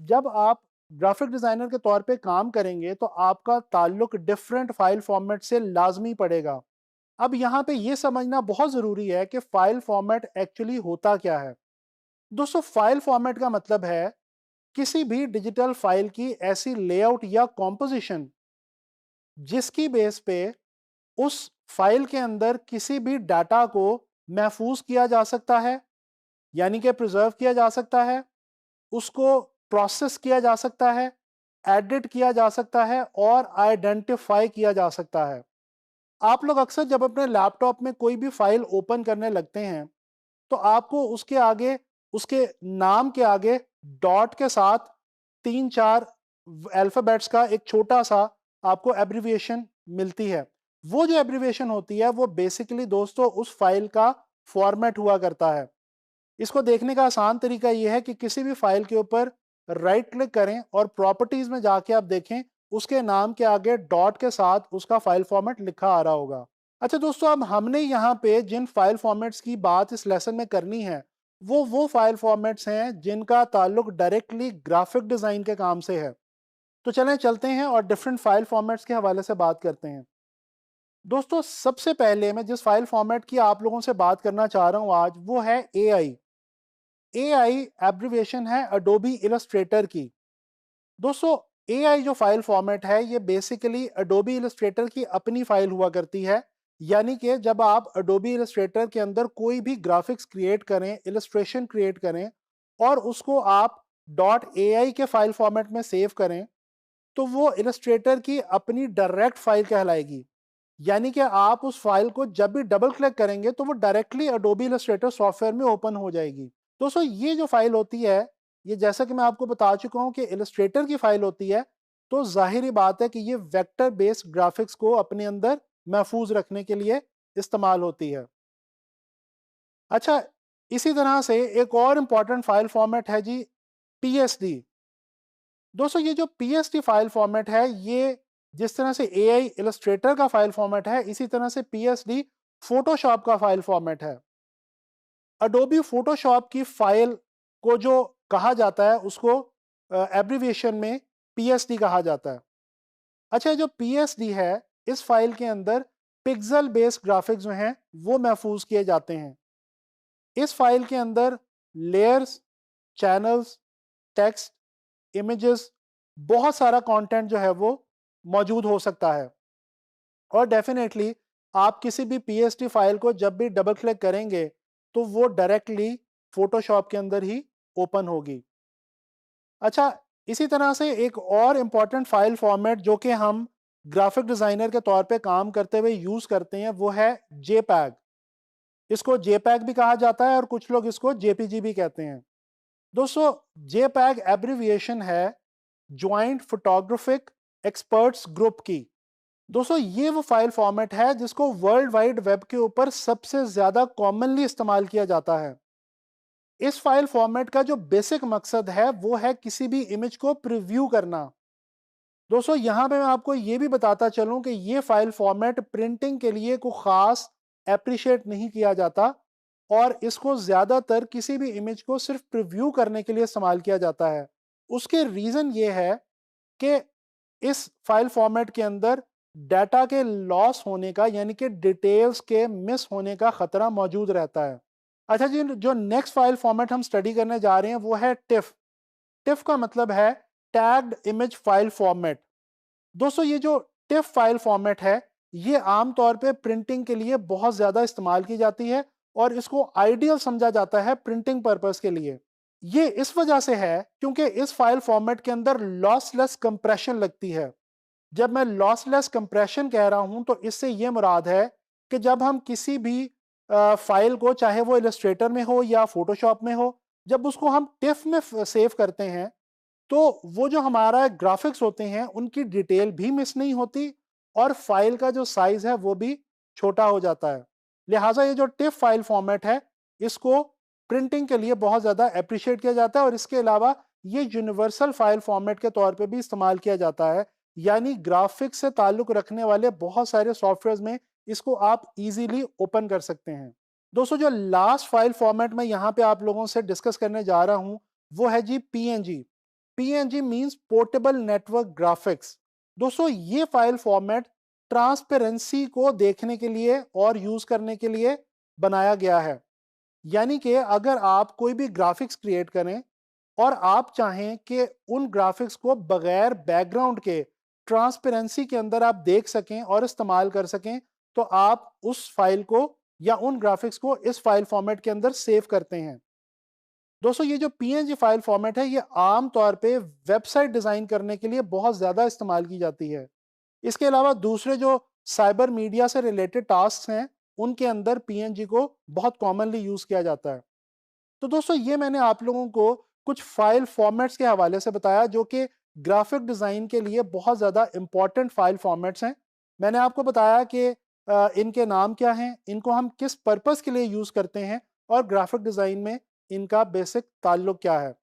जब आप graphic designer के तौर पे काम करेंगे तो आपका ताल्लुक डिफरेंट फाइल फॉर्मेट से लाजमी पड़ेगा। अब यहाँ पे ये समझना बहुत जरूरी है कि फाइल फॉर्मेट एक्चुअली होता क्या है। दोस्तों, फाइल फॉर्मेट का मतलब है किसी भी डिजिटल फाइल की ऐसी लेआउट या कॉम्पोजिशन जिसकी बेस पे उस फाइल के अंदर किसी भी डाटा को महफूज किया जा सकता है, यानी कि प्रिजर्व किया जा सकता है, उसको प्रोसेस किया जा सकता है, एडिट किया जा सकता है और आइडेंटिफाई किया जा सकता है। आप लोग अक्सर जब अपने लैपटॉप में कोई भी फाइल ओपन करने लगते हैं तो आपको उसके आगे, उसके नाम के आगे डॉट के साथ 3-4 अल्फाबेट्स का एक छोटा सा आपको एब्रिविएशन मिलती है। वो जो एब्रिविएशन होती है वो बेसिकली दोस्तों उस फाइल का फॉर्मेट हुआ करता है। इसको देखने का आसान तरीका ये है कि किसी भी फाइल के ऊपर राइट क्लिक करें और प्रॉपर्टीज में जाके आप देखें उसके नाम के आगे डॉट के साथ उसका फाइल फॉर्मेट लिखा आ रहा होगा। अच्छा दोस्तों, अब हमने यहाँ पे जिन फाइल फॉर्मेट्स की बात इस लेसन में करनी है वो फाइल फॉर्मेट्स हैं जिनका ताल्लुक डायरेक्टली ग्राफिक डिजाइन के काम से है। तो चलें चलते हैं और डिफरेंट फाइल फॉर्मेट्स के हवाले से बात करते हैं। दोस्तों, सबसे पहले मैं जिस फाइल फॉर्मेट की आप लोगों से बात करना चाह रहा हूँ आज वो है AI। AI एब्रिविएशन है अडोबी इलस्ट्रेटर की। दोस्तों, AI जो फाइल फॉर्मेट है ये बेसिकली अडोबी इलस्ट्रेटर की अपनी फाइल हुआ करती है। यानी कि जब आप अडोबी इलस्ट्रेटर के अंदर कोई भी ग्राफिक्स क्रिएट करें, इलस्ट्रेशन क्रिएट करें और उसको आप .ai के फाइल फॉर्मेट में सेव करें तो वो इलस्ट्रेटर की अपनी डायरेक्ट फाइल कहलाएगी। यानी कि आप उस फाइल को जब भी डबल क्लिक करेंगे तो वो डायरेक्टली अडोबी इलस्ट्रेटर सॉफ्टवेयर में ओपन हो जाएगी। दोस्तों, ये जो फाइल होती है, ये जैसा कि मैं आपको बता चुका हूं कि इलस्ट्रेटर की फाइल होती है, तो जाहिर बात है कि ये वेक्टर बेस्ड ग्राफिक्स को अपने अंदर महफूज रखने के लिए इस्तेमाल होती है। अच्छा, इसी तरह से एक और इंपॉर्टेंट फाइल फॉर्मेट है जी, PSD। दोस्तों, ये जो PSD फाइल फॉर्मेट है ये जिस तरह से AI इलस्ट्रेटर का फाइल फॉर्मेट है, इसी तरह से PSD फोटोशॉप का फाइल फॉर्मेट है। अडोबी फोटोशॉप की फाइल को जो कहा जाता है उसको एब्रिविएशन में PSD कहा जाता है। अच्छा, जो PSD है इस फाइल के अंदर पिक्सल बेस्ड ग्राफिक्स जो हैं वो महफूज किए जाते हैं। इस फाइल के अंदर लेयर्स, चैनल्स, टेक्स्ट, इमेजेस, बहुत सारा कंटेंट जो है वो मौजूद हो सकता है। और डेफिनेटली आप किसी भी PSD फाइल को जब भी डबल क्लिक करेंगे तो वो डायरेक्टली फोटोशॉप के अंदर ही ओपन होगी। अच्छा, इसी तरह से एक और इम्पॉर्टेंट फाइल फॉर्मेट जो कि हम ग्राफिक डिजाइनर के तौर पे काम करते हुए यूज करते हैं वो है JPEG। इसको JPEG भी कहा जाता है और कुछ लोग इसको JPG भी कहते हैं। दोस्तों, JPEG एब्रिविएशन है ज्वाइंट फोटोग्राफिक एक्सपर्ट्स ग्रुप की। दोस्तों, ये वो फाइल फॉर्मेट है जिसको वर्ल्ड वाइड वेब के ऊपर सबसे ज्यादा कॉमनली इस्तेमाल किया जाता है। इस फाइल फॉर्मेट का जो बेसिक मकसद है वो है किसी भी इमेज को प्रीव्यू करना। दोस्तों, यहां पे मैं आपको ये भी बताता चलूं कि ये फाइल फॉर्मेट प्रिंटिंग के लिए कोई खास एप्रिशिएट नहीं किया जाता और इसको ज्यादातर किसी भी इमेज को सिर्फ प्रीव्यू करने के लिए इस्तेमाल किया जाता है। उसके रीजन ये है कि इस फाइल फॉर्मेट के अंदर डाटा के लॉस होने का, यानी कि डिटेल्स के मिस होने का खतरा मौजूद रहता है। अच्छा जी, जो नेक्स्ट फाइल फॉर्मेट हम स्टडी करने जा रहे हैं वो है टिफ। टिफ का मतलब है टैग्ड इमेज फाइल फॉर्मेट। दोस्तों, ये जो टिफ फाइल फॉर्मेट है ये आमतौर पे प्रिंटिंग के लिए बहुत ज्यादा इस्तेमाल की जाती है और इसको आइडियल समझा जाता है प्रिंटिंग पर्पस के लिए। ये इस वजह से है क्योंकि इस फाइल फॉर्मेट के अंदर लॉसलेस कंप्रेशन लगती है। जब मैं लॉसलेस कंप्रेशन कह रहा हूं तो इससे ये मुराद है कि जब हम किसी भी फाइल को, चाहे वो इलस्ट्रेटर में हो या फोटोशॉप में हो, जब उसको हम टिफ में सेव करते हैं तो वो जो हमारा ग्राफिक्स होते हैं उनकी डिटेल भी मिस नहीं होती और फाइल का जो साइज है वो भी छोटा हो जाता है। लिहाजा ये जो टिफ फाइल फॉर्मेट है इसको प्रिंटिंग के लिए बहुत ज़्यादा अप्रिशिएट किया जाता है और इसके अलावा ये यूनिवर्सल फाइल फॉर्मेट के तौर पे भी इस्तेमाल किया जाता है। यानी ग्राफिक्स से ताल्लुक रखने वाले बहुत सारे सॉफ्टवेयर में इसको आप इजीली ओपन कर सकते हैं। दोस्तों, जो लास्ट फाइल फॉर्मेट मैं यहाँ पे आप लोगों से डिस्कस करने जा रहा हूँ वो है जी PNG। PNG means portable network graphics. दोस्तों ये फाइल फॉर्मेट ट्रांसपेरेंसी को देखने के लिए और यूज करने के लिए बनाया गया है। यानी कि अगर आप कोई भी ग्राफिक्स क्रिएट करें और आप चाहें कि उन ग्राफिक्स को बगैर बैकग्राउंड के ट्रांसपेरेंसी के अंदर आप देख सकें और इस्तेमाल कर सकें, तो आप उस फाइल को या उन ग्राफिक्स को इस फाइल फॉर्मेट के अंदर सेव करते हैं। दोस्तों ये जो पीएनजी फाइल फॉर्मेट है, ये आम तौर पे वेबसाइट डिजाइन करने के लिए बहुत ज्यादा इस्तेमाल की जाती है। इसके अलावा दूसरे जो साइबर मीडिया से रिलेटेड टास्क हैं, उनके अंदर पीएनजी को बहुत कॉमनली यूज किया जाता है। तो दोस्तों ये मैंने आप लोगों को कुछ फाइल फॉर्मेट्स के हवाले से बताया जो कि ग्राफिक डिज़ाइन के लिए बहुत ज़्यादा इंपॉर्टेंट फाइल फॉर्मेट्स हैं। मैंने आपको बताया कि इनके नाम क्या हैं, इनको हम किस पर्पस के लिए यूज़ करते हैं और ग्राफिक डिज़ाइन में इनका बेसिक ताल्लुक क्या है।